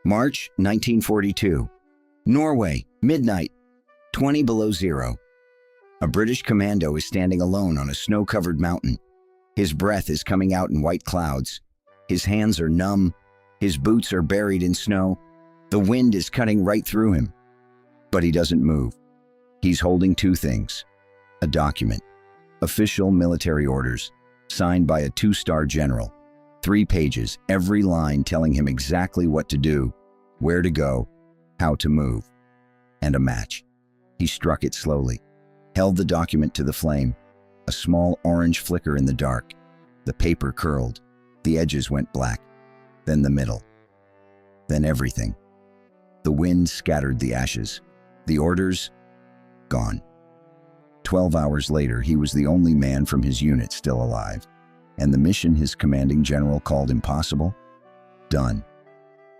March 1942. Norway, midnight, 20 below zero. A British commando is standing alone on a snow-covered mountain. His breath is coming out in white clouds. His hands are numb. His boots are buried in snow. The wind is cutting right through him. But he doesn't move. He's holding two things. A document. Official military orders, signed by a 2-star general. 3 pages, every line telling him exactly what to do, where to go, how to move. And a match. He struck it slowly, held the document to the flame. A small orange flicker in the dark. The paper curled. The edges went black. Then the middle. Then everything. The wind scattered the ashes. The orders, gone. 12 hours later, he was the only man from his unit still alive. And the mission his commanding general called impossible? Done.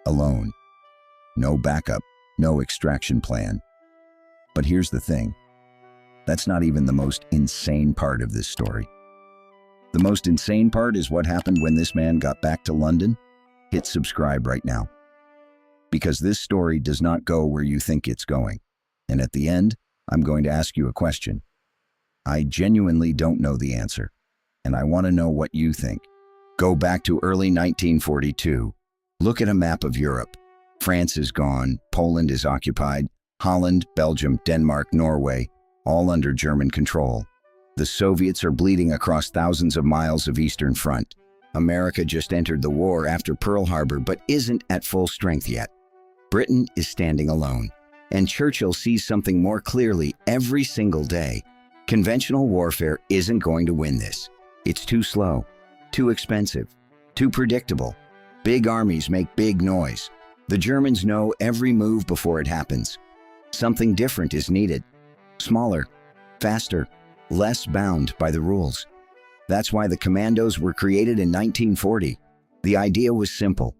Alone. No backup, no extraction plan. But here's the thing. That's not even the most insane part of this story. The most insane part is what happened when this man got back to London. Hit subscribe right now. Because this story does not go where you think it's going. And at the end, I'm going to ask you a question. I genuinely don't know the answer, and I want to know what you think. Go back to early 1942. Look at a map of Europe. France is gone, Poland is occupied, Holland, Belgium, Denmark, Norway, all under German control. The Soviets are bleeding across thousands of miles of Eastern Front. America just entered the war after Pearl Harbor but isn't at full strength yet. Britain is standing alone, and Churchill sees something more clearly every single day. Conventional warfare isn't going to win this. It's too slow, too expensive, too predictable. Big armies make big noise. The Germans know every move before it happens. Something different is needed. Smaller, faster, less bound by the rules. That's why the Commandos were created in 1940. The idea was simple.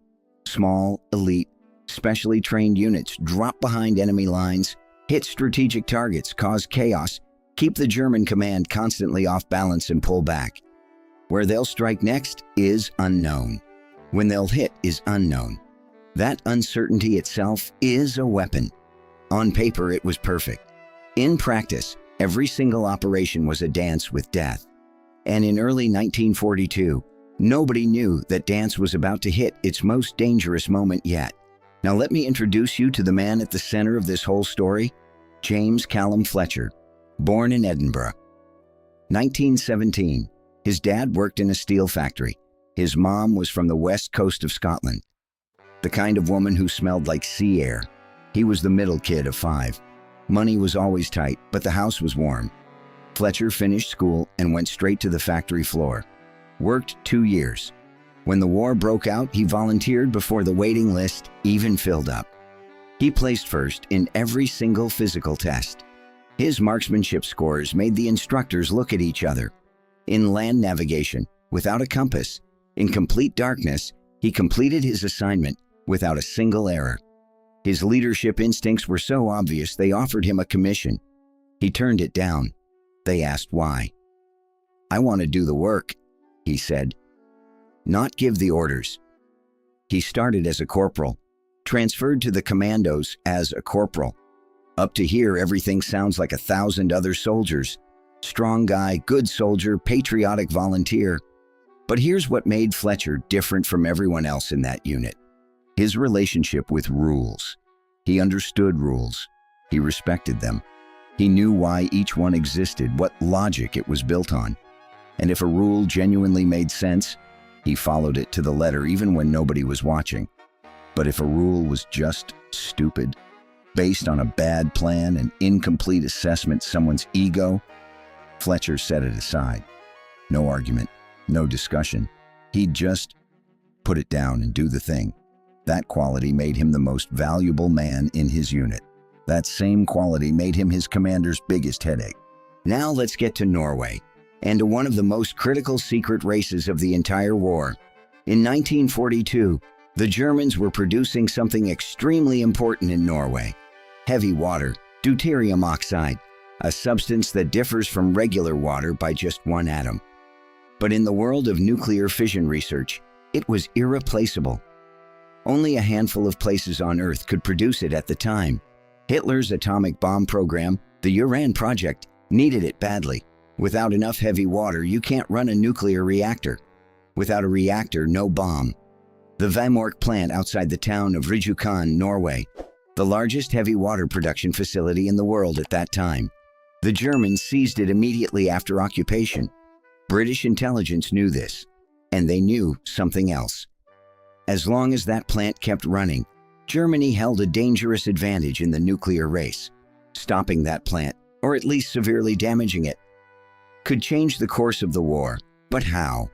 Small, elite, specially trained units drop behind enemy lines, hit strategic targets, cause chaos, keep the German command constantly off balance and pull back. Where they'll strike next is unknown. When they'll hit is unknown. That uncertainty itself is a weapon. On paper, it was perfect. In practice, every single operation was a dance with death. And in early 1942, nobody knew that dance was about to hit its most dangerous moment yet. Now let me introduce you to the man at the center of this whole story, James Callum Fletcher. Born in Edinburgh. 1917, his dad worked in a steel factory. His mom was from the west coast of Scotland. The kind of woman who smelled like sea air. He was the middle kid of 5. Money was always tight, but the house was warm. Fletcher finished school and went straight to the factory floor. Worked 2 years. When the war broke out, he volunteered before the waiting list even filled up. He placed first in every single physical test. His marksmanship scores made the instructors look at each other. In land navigation, without a compass, in complete darkness, he completed his assignment without a single error. His leadership instincts were so obvious they offered him a commission. He turned it down. They asked why. "I want to do the work," he said, "not give the orders." He started as a corporal, transferred to the Commandos as a corporal. Up to here, everything sounds like 1,000 other soldiers. Strong guy, good soldier, patriotic volunteer. But here's what made Fletcher different from everyone else in that unit. His relationship with rules. He understood rules. He respected them. He knew why each one existed, what logic it was built on. And if a rule genuinely made sense, he followed it to the letter even when nobody was watching. But if a rule was just stupid, based on a bad plan, an incomplete assessment, someone's ego, Fletcher set it aside. No argument, no discussion. He'd just put it down and do the thing. That quality made him the most valuable man in his unit. That same quality made him his commander's biggest headache. Now let's get to Norway, and to one of the most critical secret races of the entire war. In 1942, the Germans were producing something extremely important in Norway. Heavy water, deuterium oxide, a substance that differs from regular water by just one atom. But in the world of nuclear fission research, it was irreplaceable. Only a handful of places on Earth could produce it at the time. Hitler's atomic bomb program, the Uran project, needed it badly. Without enough heavy water, you can't run a nuclear reactor. Without a reactor, no bomb. The Vamork plant outside the town of Rjukan, Norway, the largest heavy water production facility in the world at that time. The Germans seized it immediately after occupation. British intelligence knew this, and they knew something else. As long as that plant kept running, Germany held a dangerous advantage in the nuclear race. Stopping that plant, or at least severely damaging it, could change the course of the war. But how?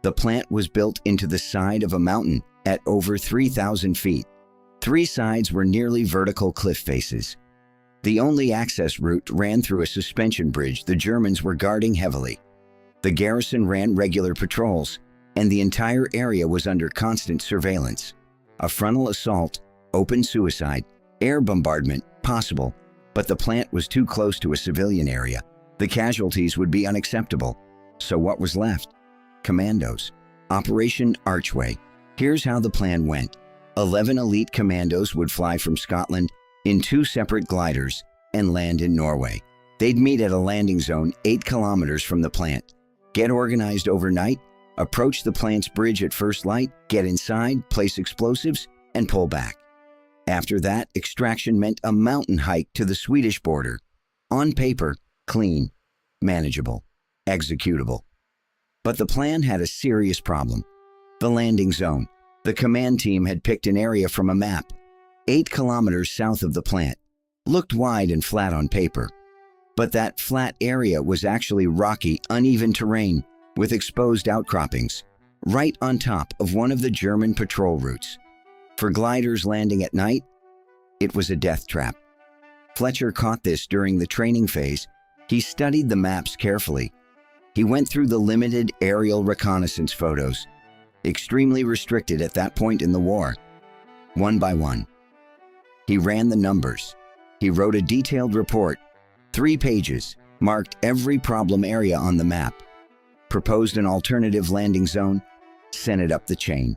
The plant was built into the side of a mountain at over 3,000 feet. Three sides were nearly vertical cliff faces. The only access route ran through a suspension bridge the Germans were guarding heavily. The garrison ran regular patrols, and the entire area was under constant surveillance. A frontal assault, open suicide, air bombardment possible, but the plant was too close to a civilian area. The casualties would be unacceptable. So what was left? Commandos. Operation Archway. Here's how the plan went. 11 elite commandos would fly from Scotland in 2 separate gliders and land in Norway. They'd meet at a landing zone 8 kilometers from the plant. Get organized overnight, approach the plant's bridge at first light, get inside, place explosives, and pull back. After that, extraction meant a mountain hike to the Swedish border. On paper, clean, manageable, executable. But the plan had a serious problem. The landing zone. The command team had picked an area from a map, 8 kilometers south of the plant. Looked wide and flat on paper. But that flat area was actually rocky, uneven terrain with exposed outcroppings, right on top of one of the German patrol routes. For gliders landing at night, it was a death trap. Fletcher caught this during the training phase. He studied the maps carefully. He went through the limited aerial reconnaissance photos, extremely restricted at that point in the war, one by one. He ran the numbers. He wrote a detailed report, 3 pages, marked every problem area on the map, proposed an alternative landing zone, sent it up the chain.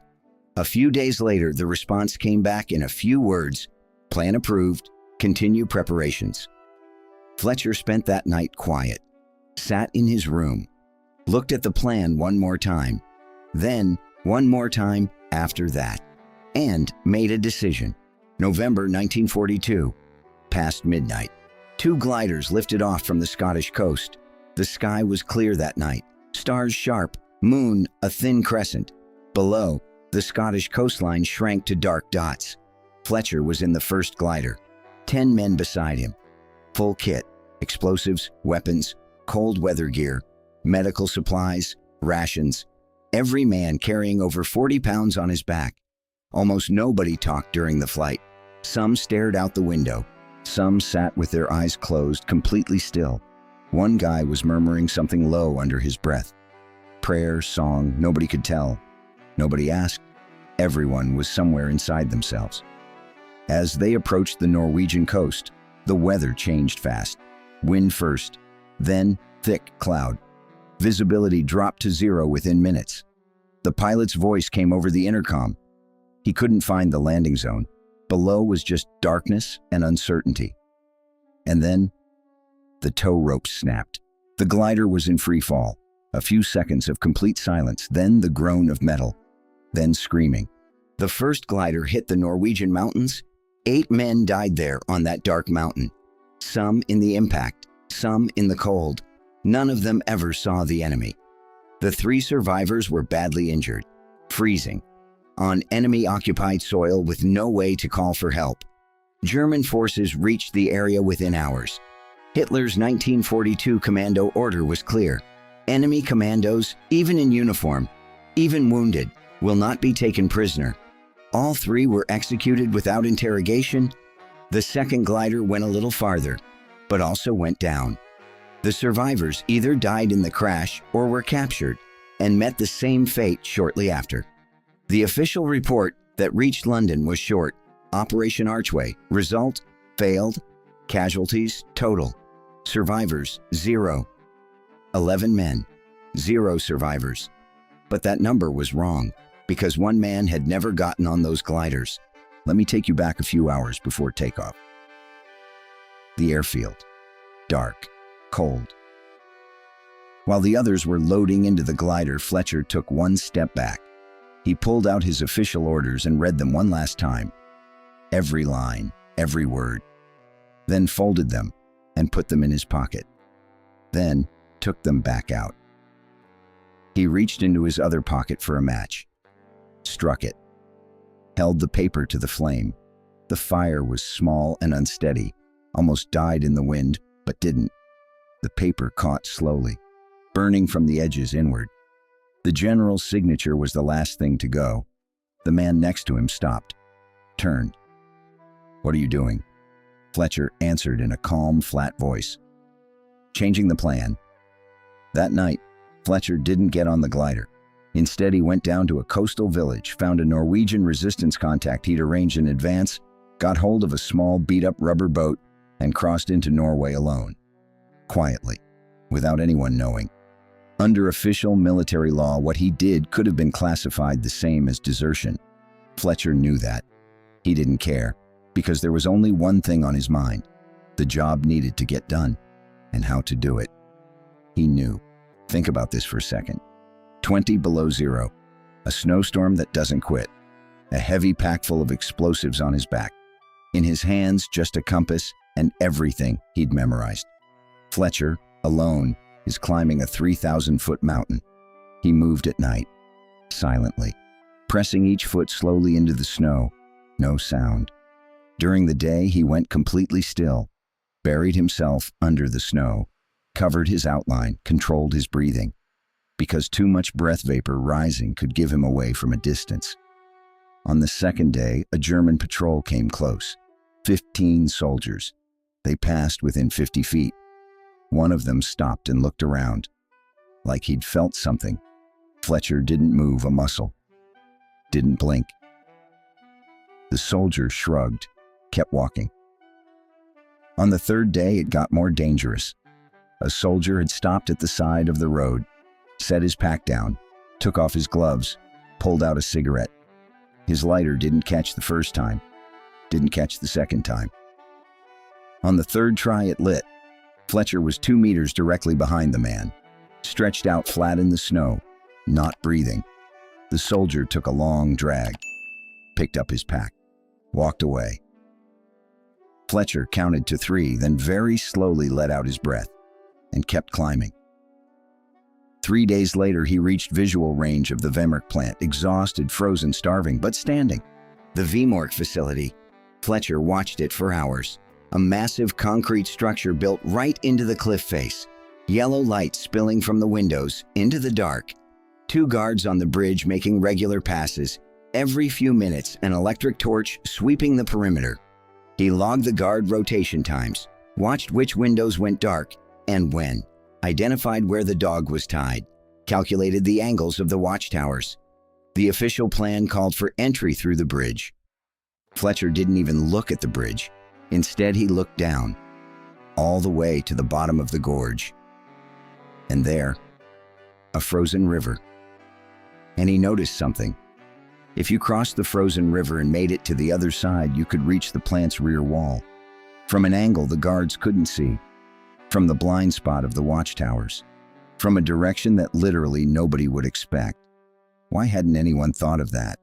A few days later, the response came back in a few words: plan approved, continue preparations. Fletcher spent that night quiet, sat in his room, looked at the plan one more time, then one more time after that, and made a decision. November 1942, past midnight. 2 gliders lifted off from the Scottish coast. The sky was clear that night, stars sharp, moon a thin crescent. Below, the Scottish coastline shrank to dark dots. Fletcher was in the first glider, 10 men beside him. Full kit, explosives, weapons, cold weather gear, medical supplies, rations, every man carrying over 40 pounds on his back. Almost nobody talked during the flight. Some stared out the window. Some sat with their eyes closed, completely still. One guy was murmuring something low under his breath. Prayer, song, nobody could tell. Nobody asked. Everyone was somewhere inside themselves. As they approached the Norwegian coast, the weather changed fast. Wind first, then thick cloud. Visibility dropped to 0 within minutes. The pilot's voice came over the intercom. He couldn't find the landing zone. Below was just darkness and uncertainty. And then, the tow rope snapped. The glider was in free fall. A few seconds of complete silence, then the groan of metal, then screaming. The first glider hit the Norwegian mountains. 8 men died there on that dark mountain. Some in the impact, some in the cold. None of them ever saw the enemy. The 3 survivors were badly injured, freezing, on enemy-occupied soil with no way to call for help. German forces reached the area within hours. Hitler's 1942 commando order was clear. Enemy commandos, even in uniform, even wounded, will not be taken prisoner. All 3 were executed without interrogation. The second glider went a little farther, but also went down. The survivors either died in the crash or were captured and met the same fate shortly after. The official report that reached London was short. Operation Archway. Result: failed. Casualties: total. Survivors: 0. 11 men. 0 survivors. But that number was wrong, because one man had never gotten on those gliders. Let me take you back a few hours before takeoff. The airfield. Dark. Cold. While the others were loading into the glider, Fletcher took one step back. He pulled out his official orders and read them one last time. Every line, every word. Then folded them and put them in his pocket. Then took them back out. He reached into his other pocket for a match. Struck it. Held the paper to the flame. The fire was small and unsteady, almost died in the wind, but didn't. The paper caught slowly, burning from the edges inward. The general's signature was the last thing to go. The man next to him stopped, turned. "What are you doing?" Fletcher answered in a calm, flat voice. "Changing the plan." That night, Fletcher didn't get on the glider. Instead, he went down to a coastal village, found a Norwegian resistance contact he'd arranged in advance, got hold of a small, beat-up rubber boat, and crossed into Norway alone. Quietly, without anyone knowing. Under official military law, what he did could have been classified the same as desertion. Fletcher knew that. He didn't care, because there was only one thing on his mind. The job needed to get done, and how to do it. He knew. Think about this for a second. 20 below zero, a snowstorm that doesn't quit, a heavy pack full of explosives on his back. In his hands, just a compass and everything he'd memorized. Fletcher, alone, is climbing a 3,000-foot mountain. He moved at night, silently, pressing each foot slowly into the snow. No sound. During the day, he went completely still, buried himself under the snow, covered his outline, controlled his breathing, because too much breath vapor rising could give him away from a distance. On the second day, a German patrol came close. 15 soldiers. They passed within 50 feet. One of them stopped and looked around, like he'd felt something. Fletcher didn't move a muscle, didn't blink. The soldier shrugged, kept walking. On the third day, it got more dangerous. A soldier had stopped at the side of the road, set his pack down, took off his gloves, pulled out a cigarette. His lighter didn't catch the first time, didn't catch the second time. On the third try, it lit. Fletcher was 2 meters directly behind the man, stretched out flat in the snow, not breathing. The soldier took a long drag, picked up his pack, walked away. Fletcher counted to 3, then very slowly let out his breath and kept climbing. 3 days later, he reached visual range of the Vemork plant, exhausted, frozen, starving, but standing. The Vemork facility. Fletcher watched it for hours. A massive concrete structure built right into the cliff face. Yellow light spilling from the windows into the dark. 2 guards on the bridge making regular passes. Every few minutes, an electric torch sweeping the perimeter. He logged the guard rotation times, watched which windows went dark and when, identified where the dog was tied, calculated the angles of the watchtowers. The official plan called for entry through the bridge. Fletcher didn't even look at the bridge. Instead, he looked down, all the way to the bottom of the gorge. And there, a frozen river. And he noticed something. If you crossed the frozen river and made it to the other side, you could reach the plant's rear wall. From an angle the guards couldn't see. From the blind spot of the watchtowers. From a direction that literally nobody would expect. Why hadn't anyone thought of that?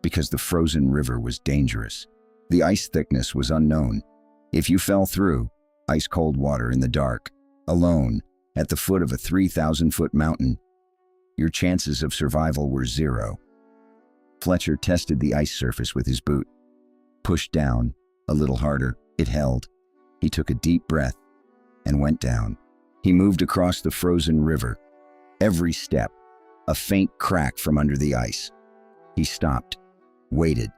Because the frozen river was dangerous. The ice thickness was unknown. If you fell through, ice-cold water in the dark, alone, at the foot of a 3,000-foot mountain, your chances of survival were 0. Fletcher tested the ice surface with his boot. Pushed down, a little harder, it held. He took a deep breath and went down. He moved across the frozen river. Every step, a faint crack from under the ice. He stopped, waited.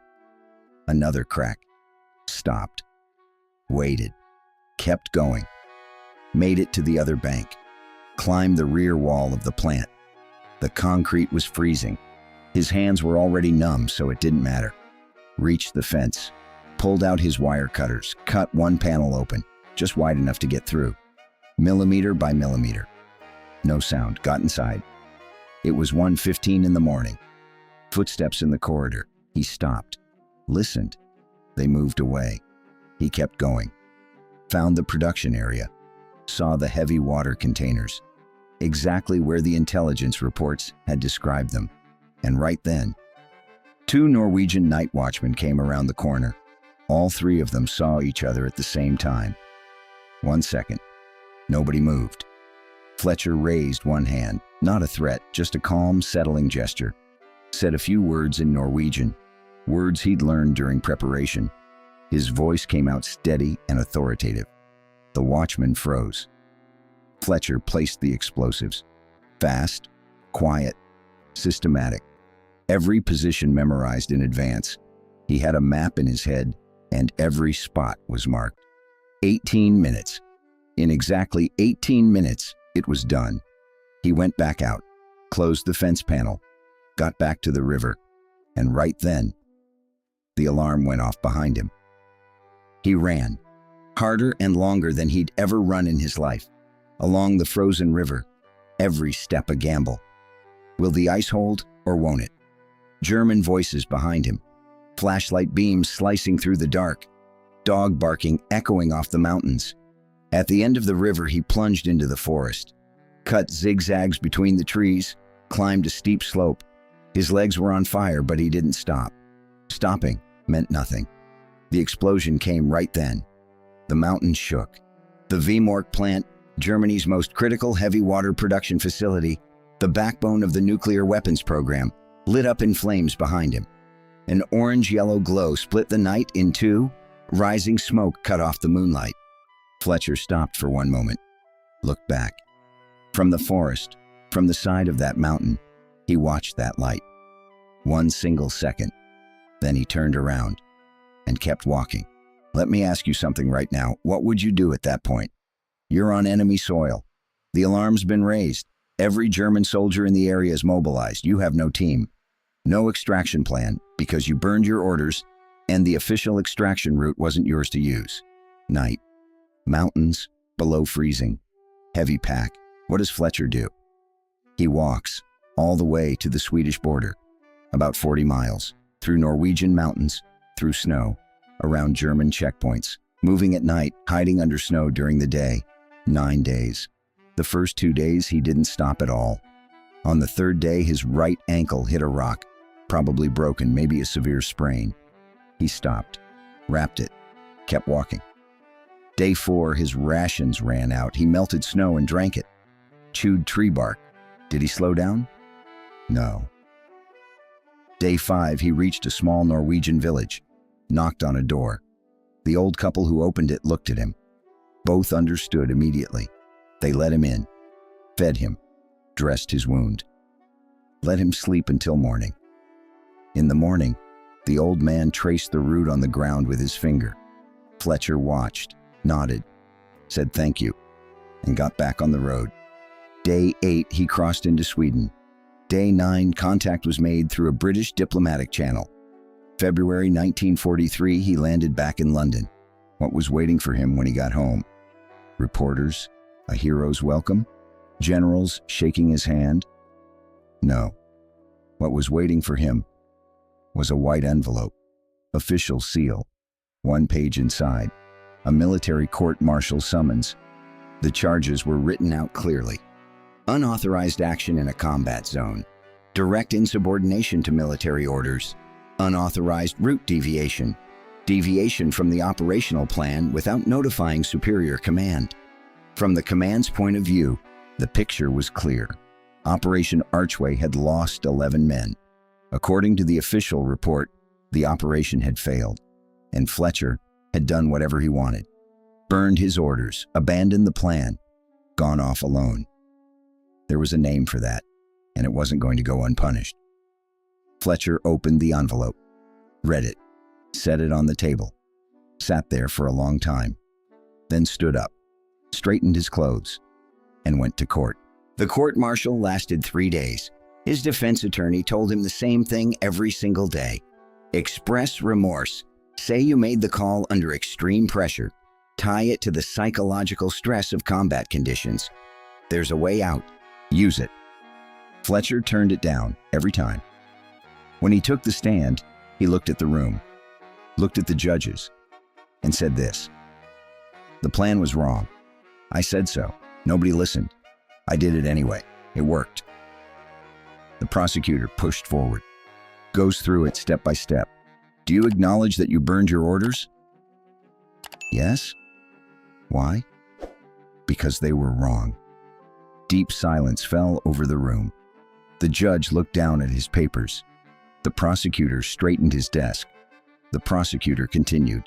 Another crack. Stopped. Waited. Kept going. Made it to the other bank. Climbed the rear wall of the plant. The concrete was freezing. His hands were already numb, so it didn't matter. Reached the fence. Pulled out his wire cutters. Cut one panel open, just wide enough to get through. Millimeter by millimeter. No sound. Got inside. It was 1:15 in the morning. Footsteps in the corridor. He stopped, listened. They moved away. He kept going. Found the production area. Saw the heavy water containers. Exactly where the intelligence reports had described them. And right then, 2 Norwegian night watchmen came around the corner. All 3 of them saw each other at the same time. 1 second. Nobody moved. Fletcher raised one hand, not a threat, just a calm, settling gesture. Said a few words in Norwegian, words he'd learned during preparation. His voice came out steady and authoritative. The watchman froze. Fletcher placed the explosives. Fast, quiet, systematic. Every position memorized in advance. He had a map in his head, and every spot was marked. 18 minutes. In exactly 18 minutes, it was done. He went back out, closed the fence panel, got back to the river, and right then, the alarm went off behind him. He ran, harder and longer than he'd ever run in his life, along the frozen river, every step a gamble. Will the ice hold, or won't it? German voices behind him, flashlight beams slicing through the dark, dog barking echoing off the mountains. At the end of the river, he plunged into the forest, cut zigzags between the trees, climbed a steep slope. His legs were on fire, but he didn't stop. Stopping meant nothing. The explosion came right then. The mountains shook. The Vemork plant, Germany's most critical heavy water production facility, the backbone of the nuclear weapons program, lit up in flames behind him. An orange-yellow glow split the night in two, rising smoke cut off the moonlight. Fletcher stopped for one moment, looked back. From the forest, from the side of that mountain, he watched that light. 1 single second. Then he turned around and kept walking. Let me ask you something right now. What would you do at that point? You're on enemy soil. The alarm's been raised. Every German soldier in the area is mobilized. You have no team, no extraction plan, because you burned your orders and the official extraction route wasn't yours to use. Night. Mountains, below freezing. Heavy pack. What does Fletcher do? He walks all the way to the Swedish border, about 40 miles, through Norwegian mountains, through snow, around German checkpoints, moving at night, hiding under snow during the day. 9 days. The first 2 days, he didn't stop at all. On the third day, his right ankle hit a rock, probably broken, maybe a severe sprain. He stopped, wrapped it, kept walking. Day 4, his rations ran out. He melted snow and drank it. Chewed tree bark. Did he slow down? No. Day 5, he reached a small Norwegian village, knocked on a door. The old couple who opened it looked at him. Both understood immediately. They let him in, fed him, dressed his wound, let him sleep until morning. In the morning, the old man traced the route on the ground with his finger. Fletcher watched, nodded, said thank you, and got back on the road. Day 8, he crossed into Sweden. Day 9, contact was made through a British diplomatic channel. February 1943, he landed back in London. What was waiting for him when he got home? Reporters, a hero's welcome, generals shaking his hand? No. What was waiting for him was a white envelope, official seal, 1 page inside, a military court-martial summons. The charges were written out clearly. Unauthorized action in a combat zone, direct insubordination to military orders, unauthorized route deviation, deviation from the operational plan without notifying superior command. From the command's point of view, the picture was clear. Operation Archway had lost 11 men. According to the official report, the operation had failed, and Fletcher had done whatever he wanted, burned his orders, abandoned the plan, gone off alone. There was a name for that, and it wasn't going to go unpunished. Fletcher opened the envelope, read it, set it on the table, sat there for a long time, then stood up, straightened his clothes, and went to court. The court-martial lasted 3 days. His defense attorney told him the same thing every single day. Express remorse. Say you made the call under extreme pressure. Tie it to the psychological stress of combat conditions. There's a way out. Use it. Fletcher turned it down every time. When he took the stand, he looked at the room, looked at the judges, and said this: "The plan was wrong. I said so. Nobody listened. I did it anyway. It worked." The prosecutor pushed forward, goes through it step by step. "Do you acknowledge that you burned your orders?" "Yes." "Why?" "Because they were wrong." Deep silence fell over the room. The judge looked down at his papers. The prosecutor straightened his desk. The prosecutor continued.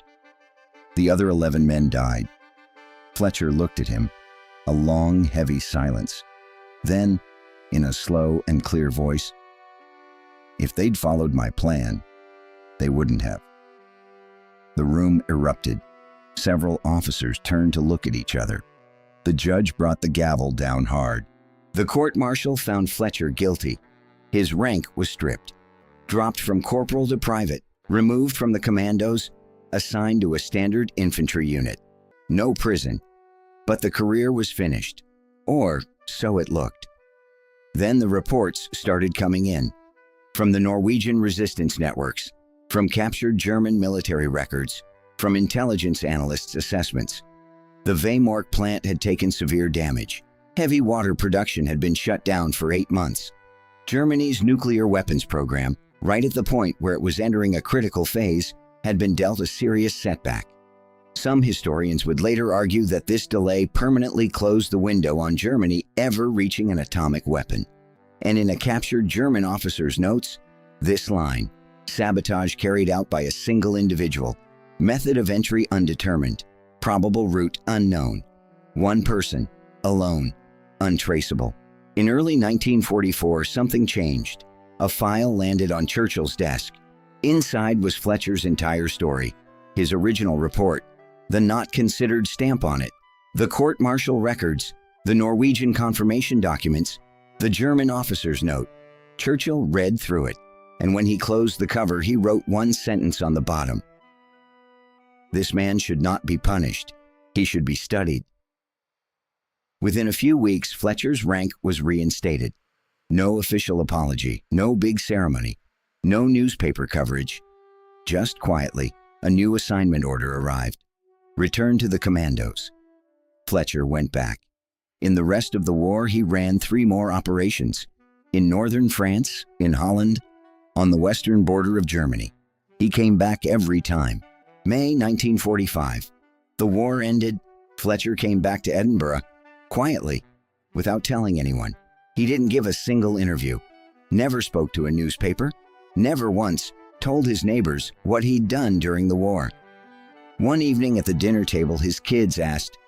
"The other 11 men died." Fletcher looked at him. A long, heavy silence. Then, in a slow and clear voice, "If they'd followed my plan, they wouldn't have." The room erupted. Several officers turned to look at each other. The judge brought the gavel down hard. The court-martial found Fletcher guilty. His rank was stripped, dropped from corporal to private, removed from the Commandos, assigned to a standard infantry unit. No prison, but the career was finished, or so it looked. Then the reports started coming in, from the Norwegian resistance networks, from captured German military records, from intelligence analysts' assessments. The Vemork plant had taken severe damage. Heavy water production had been shut down for 8 months. Germany's nuclear weapons program, right at the point where it was entering a critical phase, had been dealt a serious setback. Some historians would later argue that this delay permanently closed the window on Germany ever reaching an atomic weapon. And in a captured German officer's notes, this line: "Sabotage carried out by a single individual. Method of entry undetermined. Probable route unknown. One person, alone, untraceable." In early 1944, something changed. A file landed on Churchill's desk. Inside was Fletcher's entire story, his original report, the not considered stamp on it, the court-martial records, the Norwegian confirmation documents, the German officer's note. Churchill read through it, and when he closed the cover, he wrote one sentence on the bottom: "This man should not be punished. He should be studied." Within a few weeks, Fletcher's rank was reinstated. No official apology, no big ceremony, no newspaper coverage. Just quietly, a new assignment order arrived. Return to the Commandos. Fletcher went back. In the rest of the war, he ran 3 more operations. In northern France, in Holland, on the western border of Germany. He came back every time. May 1945. The war ended. Fletcher came back to Edinburgh, quietly, without telling anyone. He didn't give a single interview, never spoke to a newspaper, never once told his neighbors what he'd done during the war. One evening at the dinner table, his kids asked,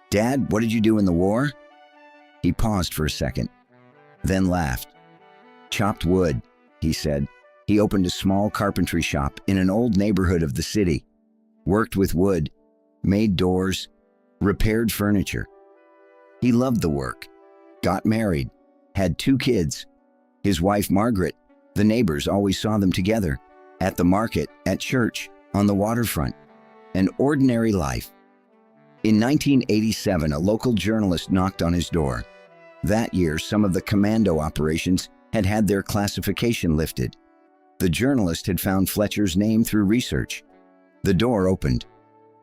"Dad, what did you do in the war?" He paused for a second, then laughed. "Chopped wood," he said. He opened a small carpentry shop in an old neighborhood of the city, worked with wood, made doors, repaired furniture. He loved the work, got married, had 2 kids. His wife Margaret, the neighbors always saw them together, at the market, at church, on the waterfront. An ordinary life. In 1987, a local journalist knocked on his door. That year, some of the Commando operations had had their classification lifted. The journalist had found Fletcher's name through research. The door opened.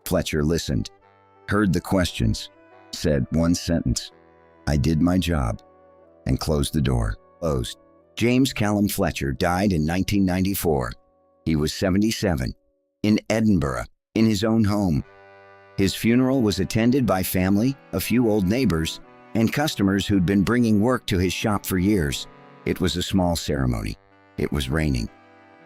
Fletcher listened, heard the questions, said one sentence: "I did my job," and closed the door. Closed. James Callum Fletcher died in 1994. He was 77, in Edinburgh, in his own home. His funeral was attended by family, a few old neighbors, and customers who'd been bringing work to his shop for years. It was a small ceremony. It was raining.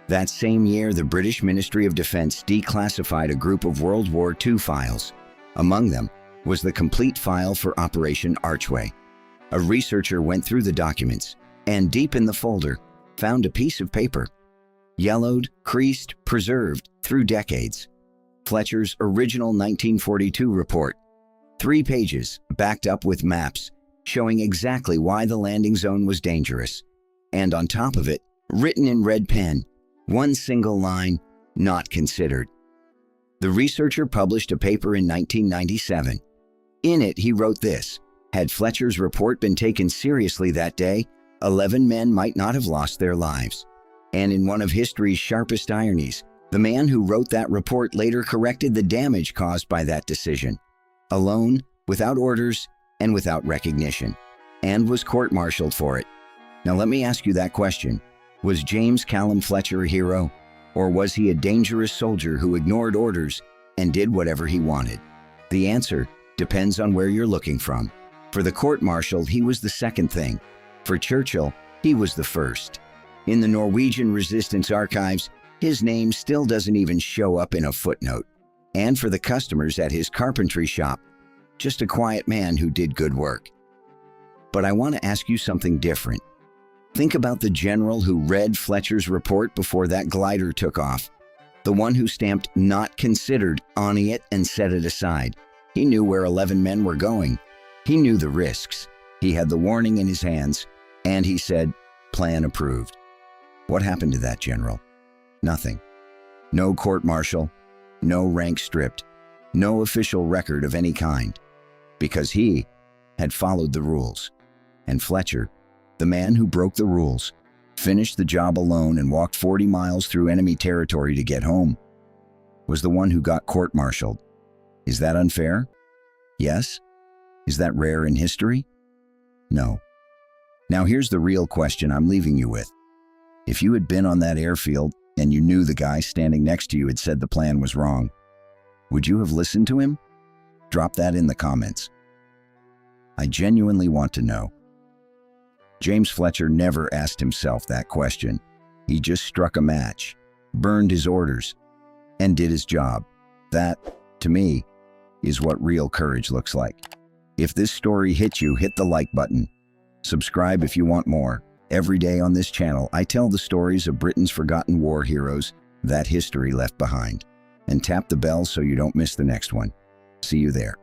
That same year, the British Ministry of Defense declassified a group of World War II files. Among them was the complete file for Operation Archway. A researcher went through the documents and, deep in the folder, found a piece of paper. Yellowed, creased, preserved through decades. Fletcher's original 1942 report. 3 pages, backed up with maps, showing exactly why the landing zone was dangerous. And on top of it, written in red pen, one single line: "Not considered." The researcher published a paper in 1997. In it, he wrote this: "Had Fletcher's report been taken seriously that day, 11 men might not have lost their lives." And in one of history's sharpest ironies, the man who wrote that report later corrected the damage caused by that decision, alone, without orders, and without recognition, and was court-martialed for it. Now let me ask you that question. Was James Callum Fletcher a hero, or was he a dangerous soldier who ignored orders and did whatever he wanted? The answer depends on where you're looking from. For the court-martialed, he was the second thing. For Churchill, he was the first. In the Norwegian resistance archives, his name still doesn't even show up in a footnote. And for the customers at his carpentry shop, just a quiet man who did good work. But I want to ask you something different. Think about the general who read Fletcher's report before that glider took off. The one who stamped "not considered" on it and set it aside. He knew where 11 men were going. He knew the risks. He had the warning in his hands, and he said, "Plan approved." What happened to that general? Nothing. No court-martial, no rank stripped, no official record of any kind. Because he had followed the rules. And Fletcher, the man who broke the rules, finished the job alone and walked 40 miles through enemy territory to get home, was the one who got court-martialed. Is that unfair? Yes. Is that rare in history? No. Now here's the real question I'm leaving you with. If you had been on that airfield and you knew the guy standing next to you had said the plan was wrong, would you have listened to him? Drop that in the comments. I genuinely want to know. James Fletcher never asked himself that question. He just struck a match, burned his orders, and did his job. That, to me, is what real courage looks like. If this story hit you, hit the like button. Subscribe if you want more. Every day on this channel, I tell the stories of Britain's forgotten war heroes, that history left behind. And tap the bell so you don't miss the next one. See you there.